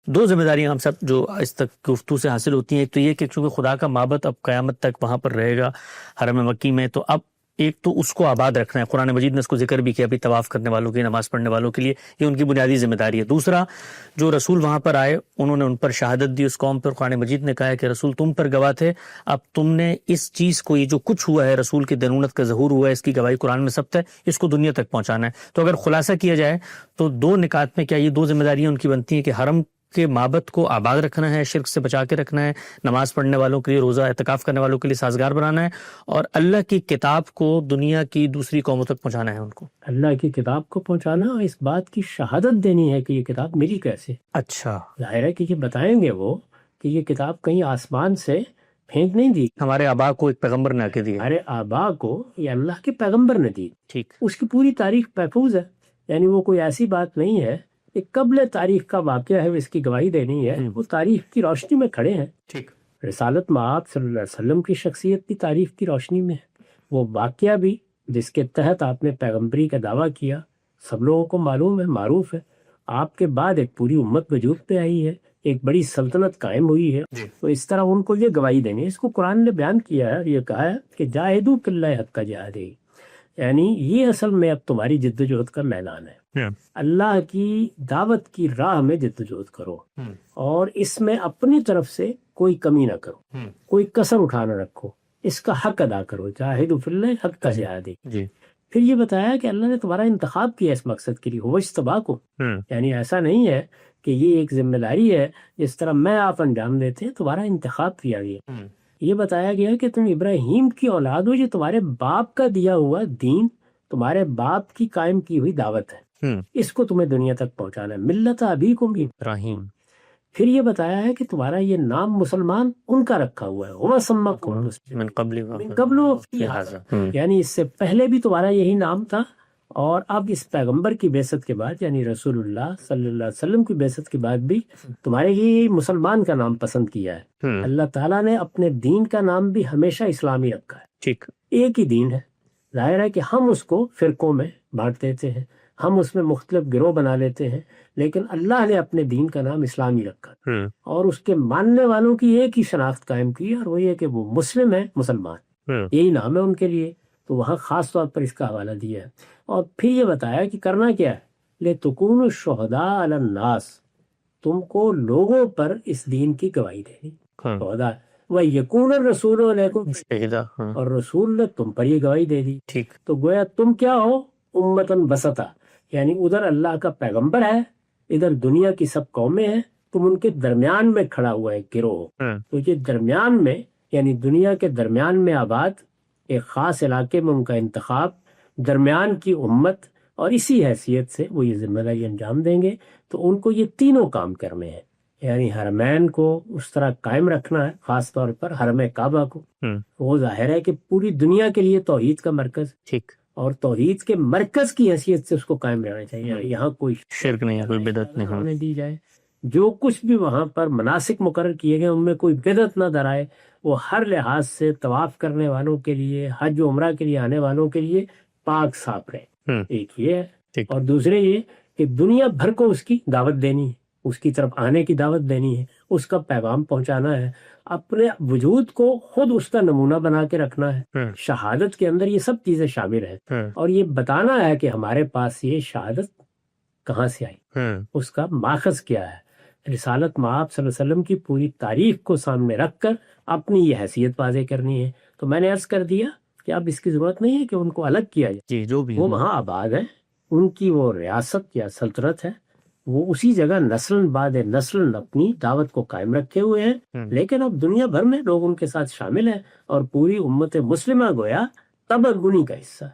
دو ذمہ داریاں ہم سب جو اس تک گفتگو سے حاصل ہوتی ہیں، ایک تو یہ کہ چونکہ خدا کا معبد اب قیامت تک وہاں پر رہے گا حرم مکی میں، تو اب ایک تو اس کو آباد رکھنا ہے، قرآن مجید نے اس کو ذکر بھی کیا ابھی طواف کرنے والوں کی، نماز پڑھنے والوں کے لیے یہ ان کی بنیادی ذمہ داری ہے۔ دوسرا، جو رسول وہاں پر آئے انہوں نے ان پر شہادت دی اس قوم پر، قرآن مجید نے کہا ہے کہ رسول تم پر گواہ تھے، اب تم نے اس چیز کو، یہ جو کچھ ہوا ہے رسول کی دینونت کا ظہور ہوا ہے، اس کی گواہی قرآن میں ثبت ہے، اس کو دنیا تک پہنچانا ہے۔ تو اگر خلاصہ کیا جائے تو دو نکات میں کیا یہ دو ذمہ داریاں ان کی بنتی ہیں کہ حرم کے معبد کو آباد رکھنا ہے، شرک سے بچا کے رکھنا ہے، نماز پڑھنے والوں کے لیے، روزہ اعتکاف کرنے والوں کے لیے سازگار بنانا ہے، اور اللہ کی کتاب کو دنیا کی دوسری قوموں تک پہنچانا ہے، ان کو اللہ کی کتاب کو پہنچانا اور اس بات کی شہادت دینی ہے کہ یہ کتاب ملی کیسے۔ اچھا، ظاہر ہے کہ یہ بتائیں گے وہ کہ یہ کتاب کہیں آسمان سے پھینک نہیں دی، ہمارے آبا کو ایک پیغمبر نے آ کے دیا۔ ہمارے آبا کو یہ اللہ کے پیغمبر نے دی، ٹھیک، اس کی پوری تاریخ محفوظ ہے، یعنی وہ کوئی ایسی بات نہیں ہے کہ قبل تاریخ کا واقعہ ہے، اس کی گواہی دینی ہے، وہ تاریخ کی روشنی میں کھڑے ہیں۔ ٹھیک، رسالت مآب صلی اللہ علیہ وسلم کی شخصیت بھی تاریخ کی روشنی میں ہے، وہ واقعہ بھی جس کے تحت آپ نے پیغمبری کا دعویٰ کیا سب لوگوں کو معلوم ہے، معروف ہے۔ آپ کے بعد ایک پوری امت وجود پہ آئی ہے، ایک بڑی سلطنت قائم ہوئی ہے، تو اس طرح ان کو یہ گواہی دینی ہے۔ اس کو قرآن نے بیان کیا ہے اور یہ کہا ہے کہ جاہدوا فی اللہ حق جہادہ، یعنی یہ اصل میں اب تمہاری جد و جہد کا میدان ہے، اللہ کی دعوت کی راہ میں جد و جہد کرو، اور اس میں اپنی طرف سے کوئی کمی نہ کرو، کوئی کسر اٹھا نہ رکھو، اس کا حق ادا کرو، جاہدوا فی اللہ حق جہادہ۔ پھر یہ بتایا کہ اللہ نے تمہارا انتخاب کیا اس مقصد کے لیے، هو اجتباکم، یعنی ایسا نہیں ہے کہ یہ ایک ذمہ داری ہے جس طرح میں آپ انجام دیتے ہیں، تمہارا انتخاب کیا گیا۔ یہ بتایا گیا کہ تم ابراہیم کی اولاد ہو، یہ تمہارے باپ کا دیا ہوا دین، تمہارے باپ کی قائم کی ہوئی دعوت ہے، اس کو تمہیں دنیا تک پہنچانا ہے، ملت ابیکم ابراہیم۔ پھر یہ بتایا ہے کہ تمہارا یہ نام مسلمان ان کا رکھا ہوا ہے، وما سماکم من قبل فی ھذا، یعنی اس سے پہلے بھی تمہارا یہی نام تھا، اور اب اس پیغمبر کی بعثت کے بعد یعنی رسول اللہ صلی اللہ علیہ وسلم کی بعثت کے بعد بھی تمہارے یہ مسلمان کا نام پسند کیا ہے۔ اللہ تعالیٰ نے اپنے دین کا نام بھی ہمیشہ اسلامی رکھا ہے، ٹھیک، ایک ہی دین ہے۔ ظاہر ہے کہ ہم اس کو فرقوں میں بانٹ دیتے ہیں، ہم اس میں مختلف گروہ بنا لیتے ہیں، لیکن اللہ نے اپنے دین کا نام اسلامی رکھا اور اس کے ماننے والوں کی ایک ہی شناخت قائم کی، اور وہ یہ کہ وہ مسلم ہے، مسلمان، یہی نام ہے ان کے لیے، تو وہاں خاص طور پر اس کا حوالہ دیا ہے۔ اور پھر یہ بتایا کہ کرنا کیا ہے، لِتُكُونُوا الشُّهَدَاءَ عَلَى النَّاسِ، تم کو لوگوں پر اس دین کی گواہی دینی، شہداء وَيَكُونَ الرَّسُولُ عَلَيْكُمْ، اور رسول نے تم پر یہ گواہی دے دی۔ ٹھیک، تو گویا تم کیا ہو، امتاً وسطا، یعنی ادھر اللہ کا پیغمبر ہے، ادھر دنیا کی سب قومیں ہیں، تم ان کے درمیان میں کھڑا ہوا ہے گروہ، تو یہ درمیان میں یعنی دنیا کے درمیان میں آباد، ایک خاص علاقے میں ان کا انتخاب، درمیان کی امت، اور اسی حیثیت سے وہ یہ ذمہ داری انجام دیں گے۔ تو ان کو یہ تینوں کام کرنے ہیں، یعنی حرمین کو اس طرح قائم رکھنا ہے، خاص طور پر حرم کعبہ کو، وہ ظاہر ہے کہ پوری دنیا کے لیے توحید کا مرکز، ٹھیک، اور توحید کے مرکز کی حیثیت سے اس کو قائم رہنا چاہیے، یہاں کوئی شرک نہیں ہے، کوئی بدعت نہیں ہونے دی جائے، جو کچھ بھی وہاں پر مناسک مقرر کیے گئے ان میں کوئی بدعت نہ درائے، وہ ہر لحاظ سے طواف کرنے والوں کے لیے، حج و عمرہ کے لیے آنے والوں کے لیے پاک صاف رہے۔ ایک یہ ہے، اور دوسرے یہ کہ دنیا بھر کو اس کی دعوت دینی ہے، اس کی طرف آنے کی دعوت دینی ہے، اس کا پیغام پہنچانا ہے، اپنے وجود کو خود اس کا نمونہ بنا کے رکھنا ہے۔ شہادت کے اندر یہ سب چیزیں شامل ہیں، اور یہ بتانا ہے کہ ہمارے پاس یہ شہادت کہاں سے آئی، اس کا ماخذ کیا ہے۔ رسالت مآب صلی اللہ علیہ وسلم کی پوری تاریخ کو سامنے رکھ کر اپنی یہ حیثیت واضح کرنی ہے۔ تو میں نے عرض کر دیا کہ اب اس کی ضرورت نہیں ہے کہ ان کو الگ کیا جائے، جو بھی وہ وہاں آباد ہے، ان کی وہ ریاست یا سلطنت ہے، وہ اسی جگہ نسل بعد نسل اپنی دعوت کو قائم رکھے ہوئے ہیں، لیکن اب دنیا بھر میں لوگ ان کے ساتھ شامل ہیں، اور پوری امت مسلمہ گویا تبرگنی کا حصہ ہے۔